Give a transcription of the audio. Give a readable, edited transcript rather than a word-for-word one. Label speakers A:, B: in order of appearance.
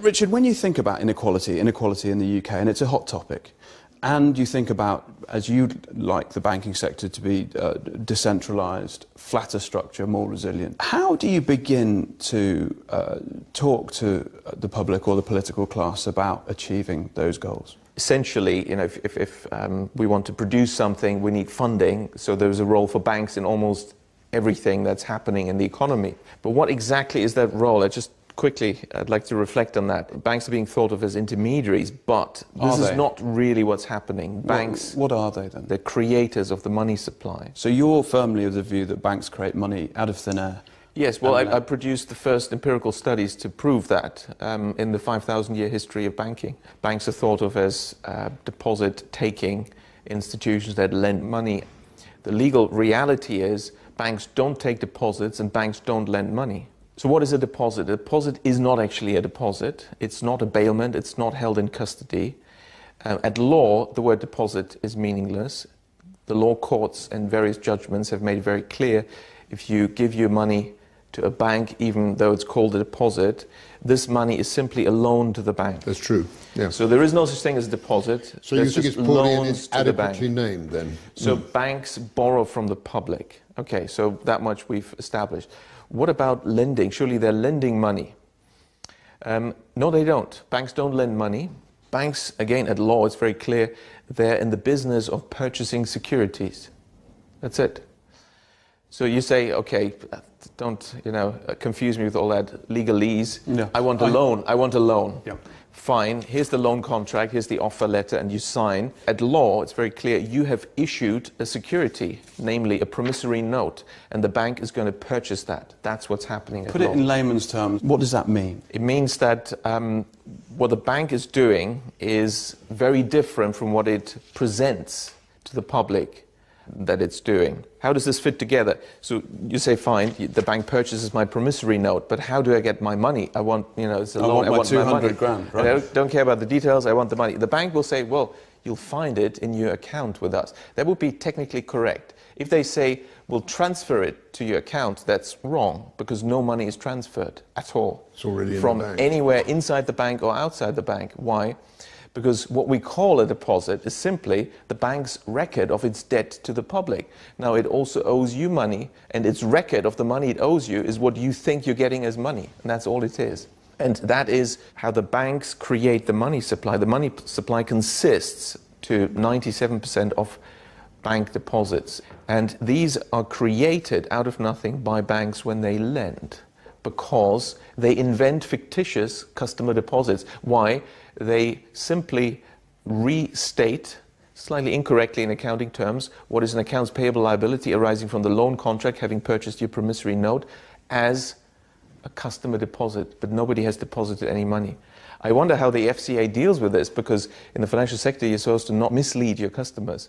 A: Richard, when you think about inequality in the UK, and it's a hot topic, and you think about, as you'd like the banking sector to be decentralised, flatter structure, more resilient, how do you begin to talk to the public or the political class about achieving those goals?
B: Essentially, if we want to produce something, we need funding, so there's a role for banks in almost everything that's happening in the economy. But what exactly is that role? I'd like to reflect on that. Banks are being thought of as intermediaries, but this is not really what's happening. Banks...
A: What are they then?
B: They're creators of the money supply.
A: So you're firmly of the view that banks create money out of thin air?
B: Yes, well, I produced the first empirical studies to prove that in the 5,000-year history of banking. Banks are thought of as deposit-taking institutions that lend money. The legal reality is banks don't take deposits and banks don't lend money. So what is a deposit? A deposit is not actually a deposit. It's not a bailment. It's not held in custody. At law, the word deposit is meaningless. The law courts and various judgments have made it very clear if you give your money to a bank, even though it's called a deposit, this money is simply a loan to the bank.
C: That's true, yeah.
B: So there is no such thing as a deposit.
C: So you think it's loans adequately named then?
B: So banks borrow from the public. Okay, so that much we've established. What about lending? Surely they're lending money. No, they don't. Banks don't lend money. Banks, again, at law, it's very clear, they're in the business of purchasing securities. That's it. So you say, okay, don't confuse me with all that legalese.
A: No.
B: I want a loan. I want a loan.
A: Yeah.
B: Fine, here's the loan contract, here's the offer letter, and you sign. At law, it's very clear, you have issued a security, namely a promissory note, and the bank is going to purchase that. That's what's happening at law.
A: Put it in layman's terms, what does that mean?
B: It means that what the bank is doing is very different from what it presents to the public that it's doing. How does this fit together? So you say, fine, the bank purchases my promissory note, but how do I get my money? I want, it's a loan, I want my
A: 200 grand, right?
B: I don't care about the details, I want the money. The bank will say, well, you'll find it in your account with us. That would be technically correct. If they say, we'll transfer it to your account, that's wrong, because no money is transferred at all.
C: It's already
B: from
C: in the bank.
B: Anywhere inside the bank or outside the bank. Why? Because what we call a deposit is simply the bank's record of its debt to the public. Now, it also owes you money, and its record of the money it owes you is what you think you're getting as money, and that's all it is. And that is how the banks create the money supply. The money supply consists to 97% of bank deposits, and these are created out of nothing by banks when they lend, because they invent fictitious customer deposits. Why? They simply restate, slightly incorrectly in accounting terms, what is an accounts payable liability arising from the loan contract having purchased your promissory note as a customer deposit, but nobody has deposited any money. I wonder how the FCA deals with this, because in the financial sector you're supposed to not mislead your customers.